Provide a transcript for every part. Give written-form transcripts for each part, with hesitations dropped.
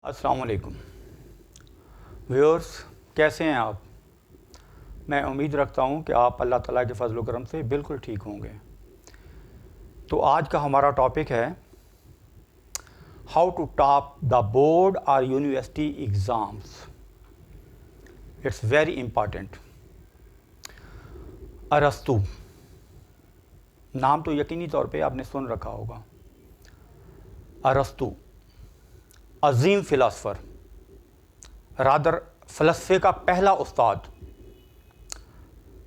अस्सलाम वालेकुम व्यूअर्स, कैसे हैं आप। मैं उम्मीद रखता हूं कि आप अल्लाह ताला के फजल करम से बिल्कुल ठीक होंगे। तो आज का हमारा टॉपिक है how to top the board और university exams. It's very important. अरस्तु नाम तो यकीनी तौर पे आपने सुन रखा होगा। अरस्तु अजीम फ़िलासफ़र, रादर फ़लसफ़े का पहला उस्ताद,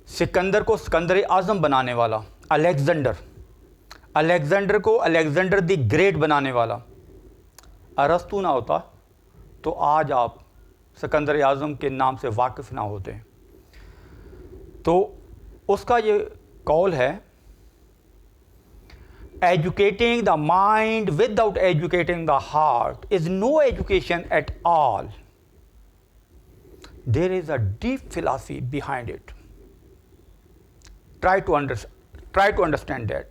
सिकंदर को सिकंदर आज़म बनाने वाला, अलेक्जेंडर को अलेक्जेंडर द ग्रेट बनाने वाला। अरस्तु ना होता तो आज आप सिकंदर आज़म के नाम से वाकिफ़ ना होते। तो उसका ये कौल है, educating the mind without educating the heart is no education at all. There is a deep philosophy behind it. Try to understand that.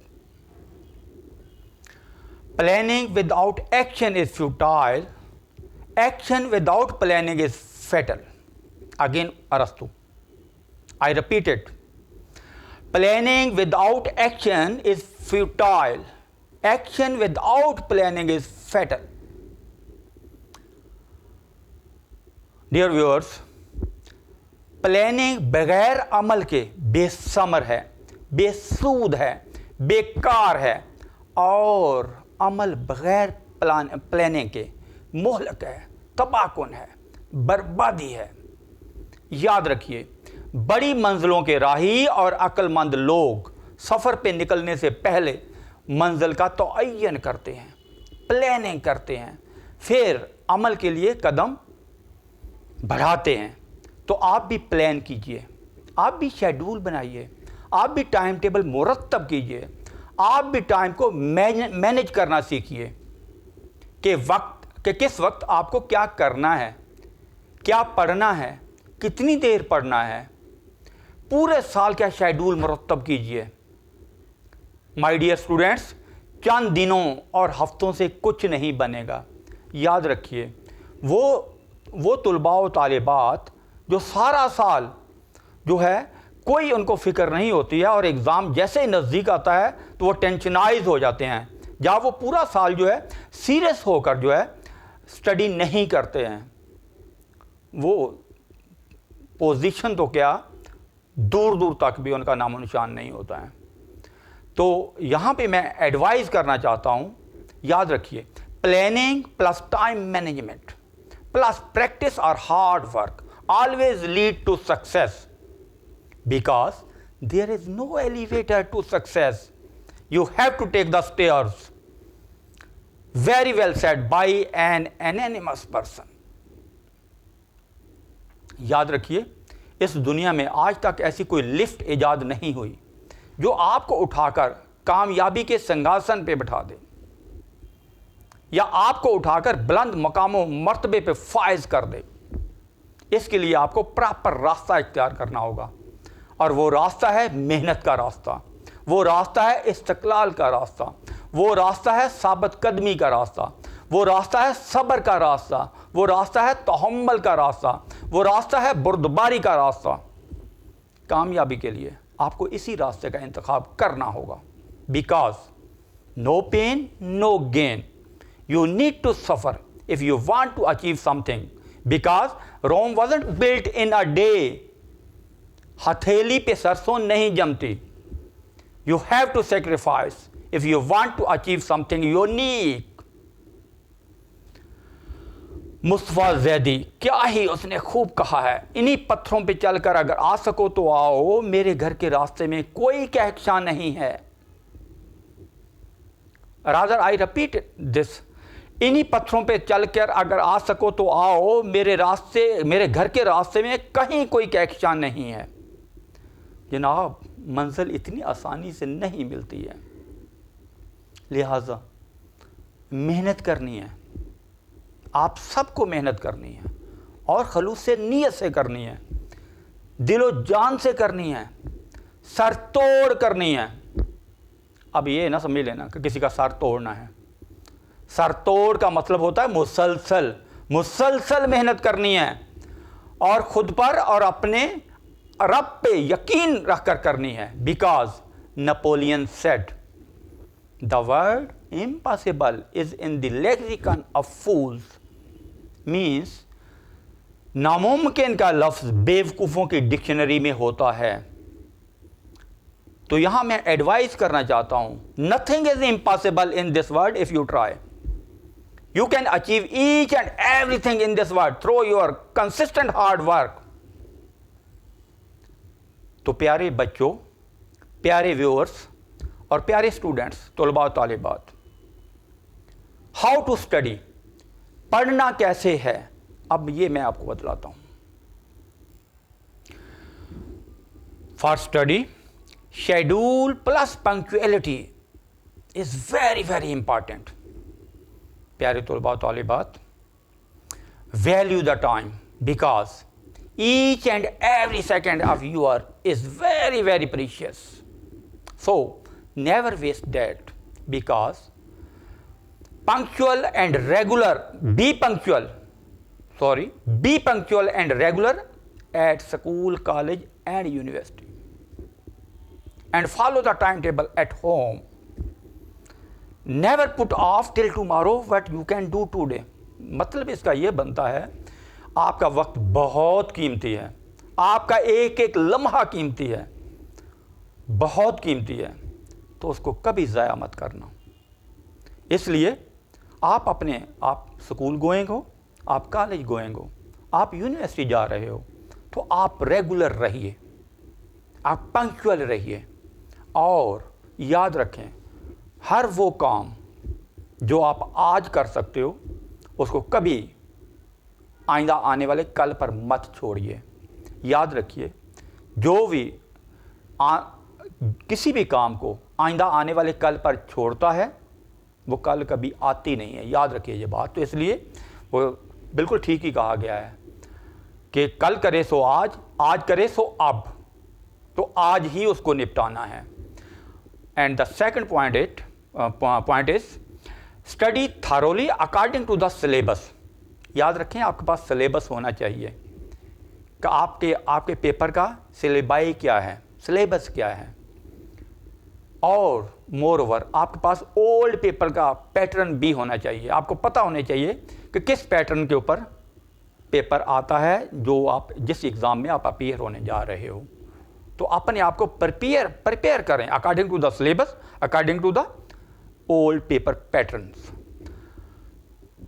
Planning without action is futile. Action without planning is fatal. Again, Arastu. I repeat it. Planning without action is futile. Action without planning is fatal. Dear viewers, planning बगैर अमल के बेसमर है, बेसूद है, बेकार है, और अमल बगैर planning के मोहलक है, तबाहकुन है, बर्बादी है। याद रखिए, बड़ी मंजिलों के राही और अक्लमंद लोग सफ़र पे निकलने से पहले मंजिल का तयन करते हैं, प्लानिंग करते हैं, फिर अमल के लिए कदम बढ़ाते हैं। तो आप भी प्लान कीजिए, आप भी शेड्यूल बनाइए, आप भी टाइम टेबल मुरतब कीजिए, आप भी टाइम को मैनेज करना सीखिए कि किस वक्त आपको क्या करना है, क्या पढ़ना है, कितनी देर पढ़ना है, पूरे साल का शेड्यूल मुरतब कीजिए। माय डियर स्टूडेंट्स, चंद दिनों और हफ्तों से कुछ नहीं बनेगा। याद रखिए, वो तुलबा और तालिबात जो सारा साल जो है कोई उनको फ़िक्र नहीं होती है, और एग्ज़ाम जैसे ही नज़दीक आता है तो वो टेंशनाइज हो जाते हैं, जहाँ वो पूरा साल जो है सीरियस होकर जो है स्टडी नहीं करते हैं। वो पोजीशन तो क्या, दूर दूर तक भी उनका नामो निशान नहीं होता है। तो यहाँ पे मैं एडवाइस करना चाहता हूँ, याद रखिए, planning plus time management plus practice और hard work always lead to success, because there is no elevator to success. You have to take the stairs. Very well said by an anonymous person. याद रखिए, इस दुनिया में आज तक ऐसी कोई लिफ्ट ईजाद नहीं हुई जो आपको उठाकर कामयाबी के सिंहासन पे बिठा दे, या आपको उठाकर बुलंद मकामों मर्तबे पे फायज कर दे। इसके लिए आपको प्रॉपर रास्ता इख्तियार करना होगा, और वो रास्ता है मेहनत का रास्ता, वो रास्ता है इस्तिक़लाल का रास्ता, वो रास्ता है साबित कदमी का रास्ता, वो रास्ता है सब्र का रास्ता, वो रास्ता है तहम्मुल का रास्ता, वो रास्ता है बुर्दबारी का रास्ता। कामयाबी के लिए आपको इसी रास्ते का इंतखाब करना होगा। Because no pain no gain, you need to suffer if you want to achieve something. Because Rome wasn't built in a day. हथेली पे सरसों नहीं जमती। You have to sacrifice if you want to achieve something unique. Mustafa Zaidi, क्या ही उसने खूब कहा है, इन्हीं पत्थरों पे चलकर अगर आ सको तो आओ, मेरे घर के रास्ते में कोई कहकशां नहीं है। Rather I repeat this. इन्हीं पत्थरों पे चलकर अगर आ सको तो आओ, मेरे घर के रास्ते में कहीं कोई कहकशां नहीं है। जनाब, मंजिल इतनी आसानी से नहीं मिलती है, लिहाजा मेहनत करनी है। आप सबको मेहनत करनी है, और खलूस से, नीयत से करनी है, दिलो जान से करनी है, सर तोड़ करनी है। अब ये ना समझ लेना कि किसी का सर तोड़ना है। सर तोड़ का मतलब होता है मुसलसल, मुसलसल मेहनत करनी है और खुद पर और अपने रब पे यकीन रखकर करनी है। Because Napoleon said the word impossible is in the lexicon of fools, means नामुमकिन का लफ्ज बेवकूफ़ों की डिक्शनरी में होता है। तो यहां मैं एडवाइस करना चाहता हूं, nothing is impossible in this world if you try. You can achieve each and everything in this world through your consistent hard work. तो प्यारे बच्चों, प्यारे व्यूअर्स और प्यारे स्टूडेंट्स, तलबा तालिबात, हाउ टू स्टडी, पढ़ना कैसे है, अब ये मैं आपको बतलाता हूं। For study, schedule plus punctuality is very very important. प्यारे तलबा तालिबात, value the time because each and every second of your is very very precious. So never waste that because punctual and regular, be punctual and regular at school, college and university, and follow the time table at home. Never put off till tomorrow what you can do today. मतलब इसका यह बनता है, आपका वक्त बहुत कीमती है, आपका एक एक लम्हा कीमती है, बहुत कीमती है, तो उसको कभी ज़ाया मत करना। इसलिए आप स्कूल गोइंग हो, आप कॉलेज गोइंग हो, आप यूनिवर्सिटी जा रहे हो, तो आप रेगुलर रहिए, आप पंक्चुअल रहिए, और याद रखें हर वो काम जो आप आज कर सकते हो उसको कभी आइंदा आने वाले कल पर मत छोड़िए। याद रखिए, जो भी किसी भी काम को आइंदा आने वाले कल पर छोड़ता है वो कल कभी आती नहीं है। याद रखिए ये बात। तो इसलिए वो बिल्कुल ठीक ही कहा गया है कि कल करे सो आज, आज करे सो अब, तो आज ही उसको निपटाना है। And the second point is study thoroughly according to the syllabus. याद रखें, आपके पास सिलेबस होना चाहिए कि आपके पेपर का सिलेबाई क्या है, सिलेबस क्या है, और मोर ओवर आपके पास ओल्ड पेपर का पैटर्न भी होना चाहिए। आपको पता होना चाहिए कि किस पैटर्न के ऊपर पेपर आता है जो आप जिस एग्ज़ाम में आप अपीयर होने जा रहे हो। तो अपने आप को प्रिपेयर करें according to the syllabus, according to the old paper patterns.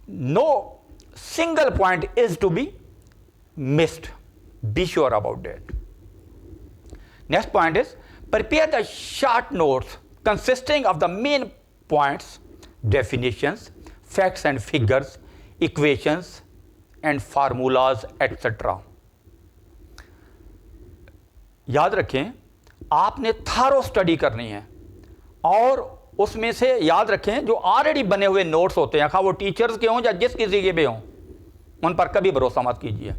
No single point is to be missed. Be sure about that. Next point is prepare the short notes consisting of the main points, definitions, facts and figures, equations and formulas, etc. याद रखें, आपने थारो study करनी है और उसमें से याद रखें जो ऑलरेडी बने हुए नोट्स होते हैं, खा वो टीचर्स के हों या जिस किसी के भी हों, उन पर कभी भरोसा मत कीजिए।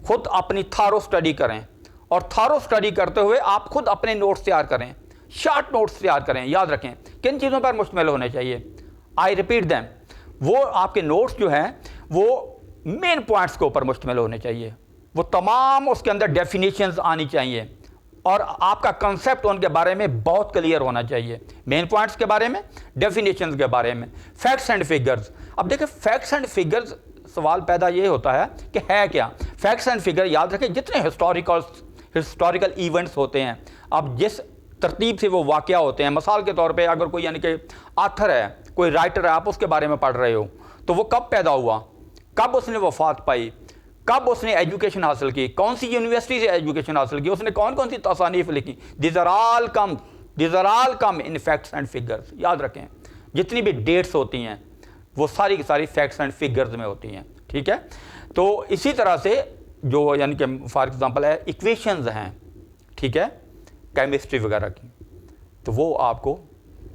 खुद अपनी थारो स्टडी करें और थारो स्टडी करते हुए आप खुद अपने नोट्स तैयार करें, शॉर्ट नोट्स तैयार करें। याद रखें किन चीज़ों पर मुश्तमिल होने चाहिए, आई रिपीट दैम, वो आपके नोट्स जो हैं वो मेन पॉइंट्स के ऊपर मुश्तमिल होने चाहिए, वो तमाम उसके अंदर डेफिनेशंस आनी चाहिए और आपका कंसेप्ट उनके बारे में बहुत क्लियर होना चाहिए, मेन पॉइंट्स के बारे में, डेफिनेशंस के बारे में, फैक्ट्स एंड फिगर्स। अब देखिए फैक्ट्स एंड फिगर्स, सवाल पैदा ये होता है कि है क्या फैक्ट्स एंड फिगर। याद रखें जितने हिस्टोरिकल इवेंट्स होते हैं, अब जिस तरतीब से वो वाक़या होते हैं, मिसाल के तौर पे अगर कोई यानी कि आथर है, कोई राइटर है, आप उसके बारे में पढ़ रहे हो, तो वो कब पैदा हुआ, कब उसने वफात पाई, कब उसने एजुकेशन हासिल की, कौन सी यूनिवर्सिटी से एजुकेशन हासिल की, उसने कौन कौन सी तसानीफ लिखी, this are all come in facts and figures. याद रखें जितनी भी डेट्स होती हैं वो सारी की सारी फैक्ट्स एंड फिगर्स में होती हैं, ठीक है। तो इसी तरह से जो यानी कि फॉर एग्जांपल है इक्वेशंस हैं, ठीक है, केमिस्ट्री वगैरह की, तो वो आपको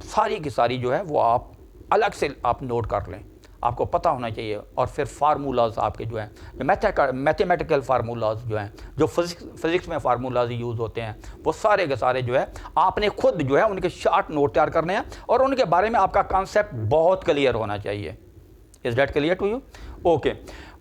सारी की सारी जो है वो आप अलग से आप नोट कर लें, आपको पता होना चाहिए। और फिर फार्मूलाज आपके जो हैं मैथमेटिकल फार्मूलाज जो हैं, जो फिज़िक्स में फार्मूलाज यूज़ होते हैं, वो सारे के सारे जो है आपने खुद जो है उनके शॉर्ट नोट तैयार करने हैं और उनके बारे में आपका कॉन्सेप्ट बहुत क्लियर होना चाहिए। Is that clear to you? Okay,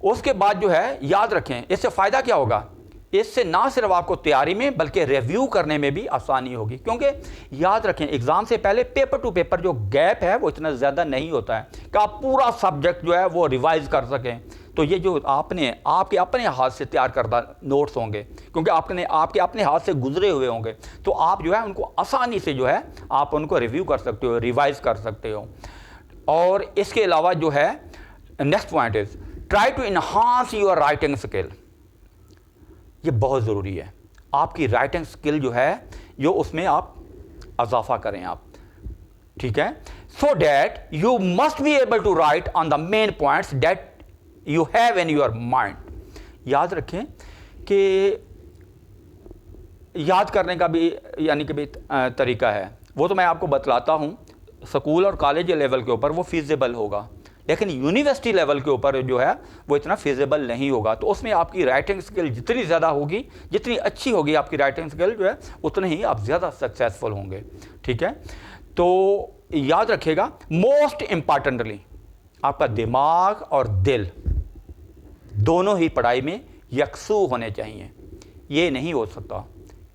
उसके बाद जो है याद रखें, इससे फ़ायदा क्या होगा, इससे ना सिर्फ आपको तैयारी में बल्कि रिव्यू करने में भी आसानी होगी। क्योंकि याद रखें एग्ज़ाम से पहले पेपर टू पेपर जो गैप है वो इतना ज़्यादा नहीं होता है कि आप पूरा सब्जेक्ट जो है वो रिवाइज कर सकें। तो ये जो आपके अपने हाथ से तैयार करदा नोट्स होंगे, क्योंकि आपके अपने हाथ से गुजरे हुए होंगे, तो आप जो है उनको आसानी से जो है आप उनको रिव्यू कर सकते हो, रिवाइज कर सकते हो। और इसके अलावा जो है next point is try to enhance your writing skill. ये बहुत ज़रूरी है, आपकी राइटिंग स्किल जो है जो उसमें आप इजाफा करें आप, ठीक है। So that you must be able to write on the main points that you have in your mind. याद रखें कि याद करने का भी यानी कि भी तरीका है, वो तो मैं आपको बतलाता हूँ। स्कूल और कॉलेज लेवल के ऊपर वो फीजिबल होगा, लेकिन यूनिवर्सिटी लेवल के ऊपर जो है वो इतना फीजिबल नहीं होगा। तो उसमें आपकी राइटिंग स्किल जितनी ज़्यादा होगी, जितनी अच्छी होगी आपकी राइटिंग स्किल जो है, उतने ही आप ज़्यादा सक्सेसफुल होंगे, ठीक है। तो याद रखिएगा, मोस्ट इम्पॉर्टेंटली आपका दिमाग और दिल दोनों ही पढ़ाई में यकसू होने चाहिए। ये नहीं हो सकता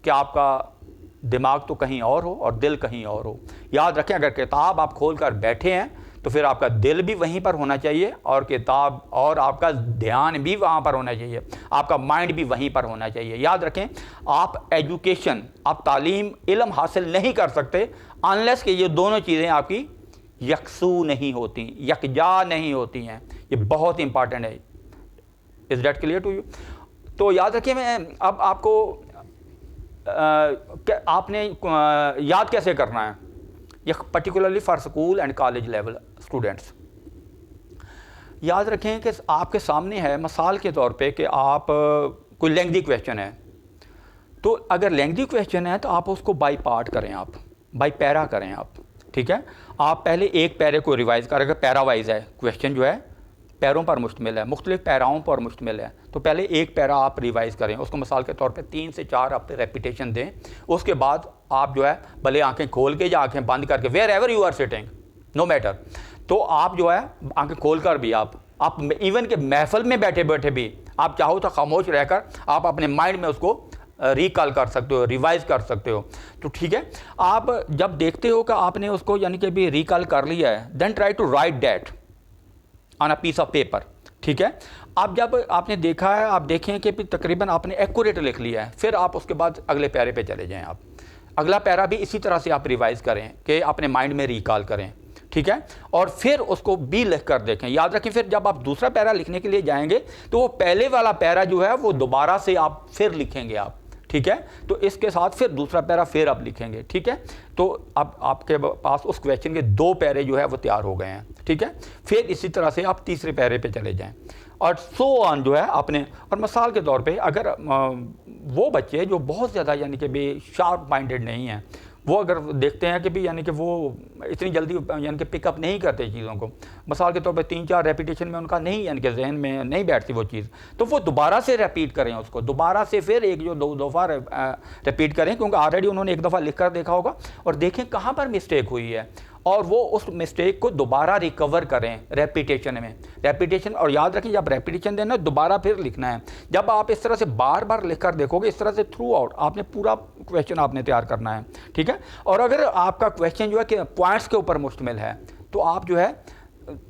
कि आपका दिमाग तो कहीं और हो और दिल कहीं और हो। याद रखें, अगर किताब आप खोल कर बैठे हैं तो फिर आपका दिल भी वहीं पर होना चाहिए और किताब और आपका ध्यान भी वहाँ पर होना चाहिए, आपका माइंड भी वहीं पर होना चाहिए। याद रखें, आप एजुकेशन, आप तालीम, इल्म हासिल नहीं कर सकते अनलेस कि ये दोनों चीज़ें आपकी यकसू नहीं होती, यकजा नहीं होती हैं। ये बहुत इंपॉर्टेंट है। Is that clear to you? तो याद रखिए, मैं अब आपको आपने याद कैसे करना है, ये particularly for school and college level students. याद रखें कि आपके सामने है मिसाल के तौर पे कि आप कोई लेंथी क्वेश्चन है, तो अगर लेंथी क्वेश्चन है तो आप उसको बाई पार्ट करें, आप बाई पैरा करें आप, ठीक है। आप पहले एक पैरे को रिवाइज करें, अगर पैरा वाइज है क्वेश्चन जो है पैरों पर मुश्तमिल है, मुख्तलिफ पैराओं पर मुश्तमिल है, तो पहले एक पैरा आप रिवाइज़ करें, उसको मिसाल के तौर पे 3 से 4 आप रेपिटेशन दें। उसके बाद आप जो है भले आंखें खोल के या आंखें बंद करके, wherever you are sitting no matter, तो आप जो है आंखें खोल कर भी आप इवन के महफिल में बैठे बैठे भी आप चाहो तो खामोश रहकर आप अपने माइंड में उसको रिकॉल कर सकते हो, रिवाइज कर सकते हो। तो ठीक है, आप जब देखते हो कि आपने उसको यानी कि भी रिकॉल कर लिया है, then try to write that on a piece of paper, ठीक है। अब जब आपने देखा है, आप देखें कि तकरीबन आपने एक्यूरेट लिख लिया है, फिर आप उसके बाद अगले पैरे पे चले जाएं। आप अगला पैरा भी इसी तरह से आप रिवाइज करें कि अपने माइंड में रिकॉल करें, ठीक है, और फिर उसको भी लिख कर देखें। याद रखें, फिर जब आप दूसरा पैरा लिखने के लिए जाएंगे तो वो पहले वाला पैरा जो है वो दोबारा से आप फिर लिखेंगे आप, ठीक है। तो इसके साथ फिर दूसरा पैरा फिर आप लिखेंगे, ठीक है। तो अब आपके पास उस क्वेश्चन के 2 पैरे जो है वो तैयार हो गए हैं, ठीक है। फिर इसी तरह से आप तीसरे पैरे पे चले जाएं और सो ऑन जो है आपने। और मिसाल के तौर पे अगर वो बच्चे जो बहुत ज़्यादा यानी कि भी शार्प माइंडेड नहीं हैं, वो अगर देखते हैं कि भी यानी कि वो इतनी जल्दी यानी कि पिकअप नहीं करते चीज़ों को, मिसाल के तौर पे 3-4 रेपिटेशन में उनका नहीं यानी कि जहन में नहीं बैठती वो चीज़, तो वो दोबारा से रिपीट करें उसको, दोबारा से फिर एक जो 2 दफ़ा रिपीट करें, क्योंकि ऑलरेडी उन्होंने एक दफ़ा लिख कर देखा होगा, और देखें कहाँ पर मिस्टेक हुई है और वो उस मिस्टेक को दोबारा रिकवर करें रेपिटेशन में, रेपिटेशन। और याद रखें, जब रेपिटेशन देना दोबारा फिर लिखना है। जब आप इस तरह से बार बार लिख कर देखोगे, इस तरह से थ्रू आउट आपने पूरा क्वेश्चन आपने तैयार करना है, ठीक है। और अगर आपका क्वेश्चन जो है कि पॉइंट्स के ऊपर मुश्तमिल है, तो आप जो है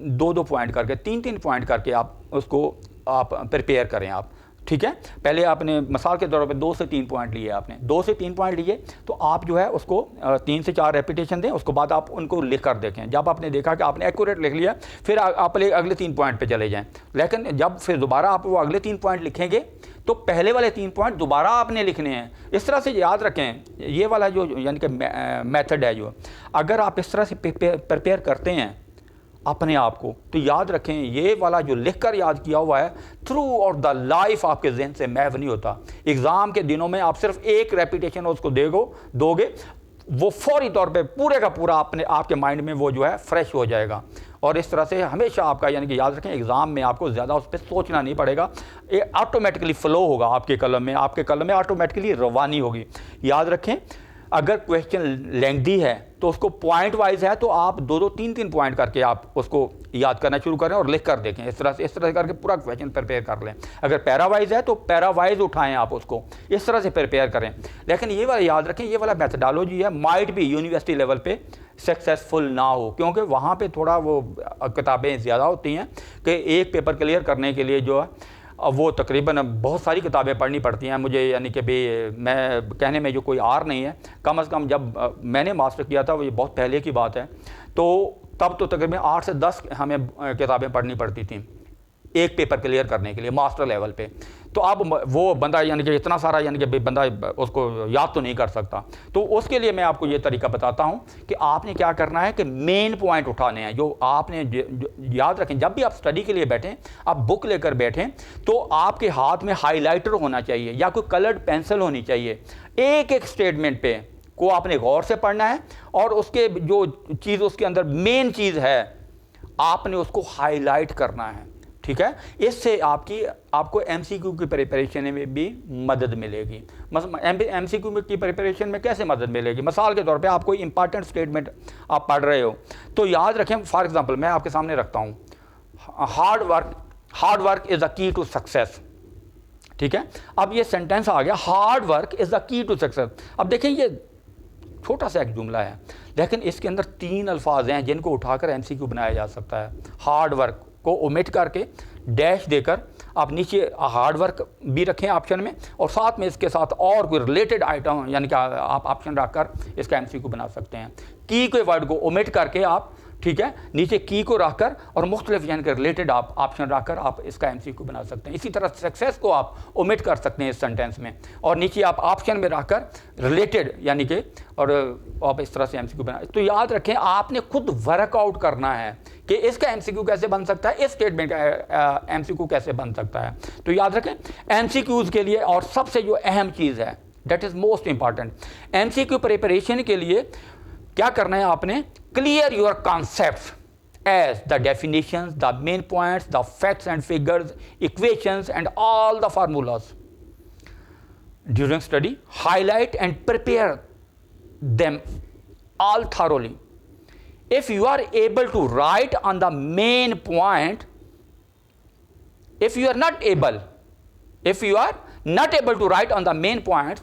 2-2 पॉइंट करके 3-3 पॉइंट करके आप उसको आप प्रिपेयर करें आप, ठीक है। पहले आपने मिसाल के तौर पे 2 से 3 पॉइंट लिए, आपने 2 से 3 पॉइंट लिए, तो आप जो है उसको 3 से 4 रेपिटेशन दें, उसके बाद आप उनको लिख कर देखें। जब आपने देखा कि आपने एक्यूरेट लिख लिया, फिर आप अगले 3 पॉइंट पे चले जाएं। लेकिन जब फिर दोबारा आप वो अगले 3 पॉइंट लिखेंगे तो पहले वाले 3 पॉइंट दोबारा आपने लिखने हैं। इस तरह से याद रखें, ये वाला जो यानी कि मेथड है, जो अगर आप इस तरह से प्रिपेयर करते हैं अपने आप को, तो याद रखें ये वाला जो लिखकर याद किया हुआ है थ्रू और द लाइफ आपके जहन से महव नहीं होता। एग्ज़ाम के दिनों में आप सिर्फ एक रेपिटेशन उसको दोगे, वो फौरी तौर पे पूरे का पूरा आपके माइंड में वो जो है फ्रेश हो जाएगा। और इस तरह से हमेशा आपका यानी कि याद रखें, एग्ज़ाम में आपको ज़्यादा उस पर सोचना नहीं पड़ेगा, ये ऑटोमेटिकली फ़्लो होगा आपके कलम में, आपके कलम में ऑटोमेटिकली रवानी होगी। याद रखें, अगर क्वेश्चन लेंथी है तो उसको पॉइंट वाइज है तो आप 2-2, 3-3 पॉइंट करके आप उसको याद करना शुरू करें और लिख कर देखें। इस तरह से करके पूरा क्वेश्चन प्रिपेयर कर लें। अगर पैरा वाइज है तो पैरा वाइज उठाएं, आप उसको इस तरह से प्रिपेयर करें। लेकिन ये वाला याद रखें, ये वाला मेथडोलॉजी है माइट भी यूनिवर्सिटी लेवल पे सक्सेसफुल ना हो, क्योंकि वहाँ पे थोड़ा वो किताबें ज़्यादा होती हैं कि एक पेपर क्लियर करने के लिए जो है वो तकरीबन बहुत सारी किताबें पढ़नी पड़ती हैं मुझे, यानी कि भाई मैं कहने में जो कोई आर नहीं है। कम से कम जब मैंने मास्टर किया था, वो ये बहुत पहले की बात है, तो तब तो तकरीबन 8 से 10 हमें किताबें पढ़नी पड़ती थी एक पेपर क्लियर करने के लिए मास्टर लेवल पे। तो अब वो बंदा यानी कि इतना सारा यानी कि बंदा उसको याद तो नहीं कर सकता। तो उसके लिए मैं आपको ये तरीका बताता हूँ कि आपने क्या करना है कि मेन पॉइंट उठाने हैं जो आपने याद रखें। जब भी आप स्टडी के लिए बैठें, आप बुक लेकर बैठें, तो आपके हाथ में हाईलाइटर होना चाहिए या कोई कलर्ड पेंसिल होनी चाहिए। एक एक स्टेटमेंट पे को आपने गौर से पढ़ना है और उसके जो चीज़ उसके अंदर मेन चीज़ है आपने उसको हाईलाइट करना है, ठीक है। इससे आपको एमसीक्यू की प्रिपरेशन में भी मदद मिलेगी। एमसीक्यू की प्रिपरेशन में कैसे मदद मिलेगी? मिसाल के तौर पे आप कोई इंपॉर्टेंट स्टेटमेंट आप पढ़ रहे हो तो याद रखें, फॉर एग्जांपल मैं आपके सामने रखता हूँ, hard work is the key to success, ठीक है। अब ये सेंटेंस आ गया, hard work is the key to success. अब देखें ये छोटा सा एक जुमला है, लेकिन इसके अंदर 3 अल्फाज हैं जिनको उठाकर एमसीक्यू बनाया जा सकता है। हार्ड वर्क को ओमिट करके डैश देकर आप नीचे हार्ड वर्क भी रखें ऑप्शन में, और साथ में इसके साथ और कोई रिलेटेड आइटम यानी कि आप ऑप्शन रखकर इसका एमसीक्यू बना सकते हैं। की के वर्ड को ओमिट करके आप, ठीक है, नीचे की को रखकर और मुख्तलिफ यानी कि रिलेटेड आप ऑप्शन रखकर आप इसका एमसीक्यू बना सकते हैं। इसी तरह सक्सेस को आप ओमिट कर सकते हैं इस सेंटेंस में, और नीचे आप ऑप्शन में रखकर रिलेटेड यानी कि और आप इस तरह से एमसीक्यू बना। तो याद रखें आपने खुद वर्कआउट करना है कि इसका एमसीक्यू कैसे बन सकता है, इस स्टेटमेंट का एमसीक्यू कैसे बन सकता है। तो याद रखें एमसीक्यूज के लिए और सबसे जो अहम चीज़ है, that is most important, MCQ preparation के लिए क्या करना है आपने? Clear your concepts as the definitions, the main points, the facts and figures, equations and all the formulas. During study highlight and prepare them all thoroughly. If you are able to write on the main point, if you are not able to write on the main points,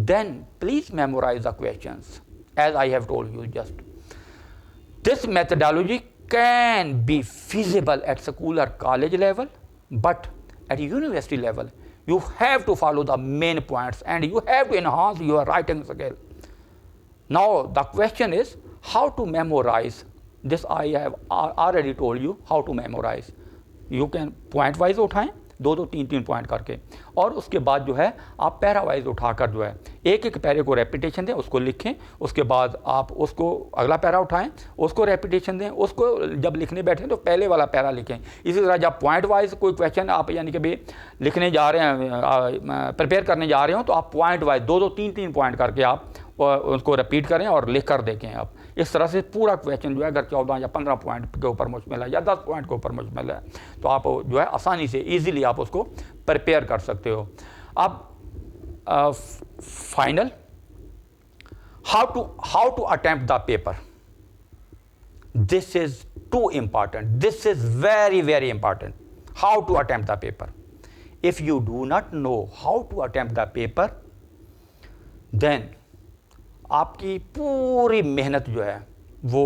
then please memorize the questions as I have told you just. This methodology can be feasible at school or college level, but at university level you have to follow the main points and you have to enhance your writing skill. Now the question is how to memorize this. I have already told you how to memorize. You can point wise उठाएं 2-2, 3-3 point करके, और उसके बाद जो है आप para wise उठाकर जो है एक एक पैरे को रेपिटेशन दें, उसको लिखें, उसके बाद आप उसको अगला पैरा उठाएं, उसको रेपिटेशन दें, उसको जब लिखने बैठें तो पहले वाला पैरा लिखें। इसी तरह जब पॉइंट वाइज कोई क्वेश्चन आप यानी कि भाई लिखने जा रहे हैं, प्रिपेयर करने जा रहे हो, तो आप पॉइंट वाइज 2-2, 3-3 पॉइंट करके आप उसको रिपीट करें और लिख कर देखें। आप इस तरह से पूरा क्वेश्चन जो है अगर 14 या 15 पॉइंट के ऊपर मुश्किल है या 10 पॉइंट के ऊपर मुश्किल है तो आप जो है आसानी से ईजिली आप उसको प्रिपेयर कर सकते हो। अब final, how to attempt the paper, this is too important, this is very very important. How to attempt the paper, if you do not know how to attempt the paper, then आपकी पूरी मेहनत जो है वो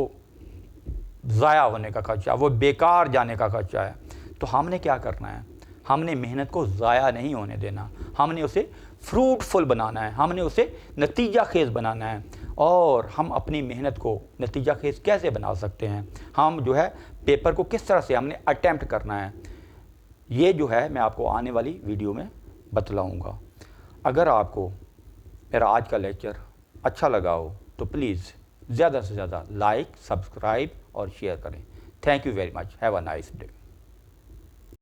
ज़ाया होने का खर्चा, वो बेकार जाने का खर्चा है। तो हमने क्या करना है? हमने मेहनत को ज़ाया नहीं होने देना, हमने उसे फ्रूटफुल बनाना है, हमने उसे नतीजा खेज़ बनाना है। और हम अपनी मेहनत को नतीजा खेज़ कैसे बना सकते हैं? हम जो है पेपर को किस तरह से हमने अटैम्प्ट करना है, ये जो है मैं आपको आने वाली वीडियो में बतलाऊँगा। अगर आपको मेरा आज का लेक्चर अच्छा लगा हो तो प्लीज़ ज़्यादा से ज़्यादा लाइक, सब्सक्राइब और शेयर करें। Thank you very much. Have a nice day.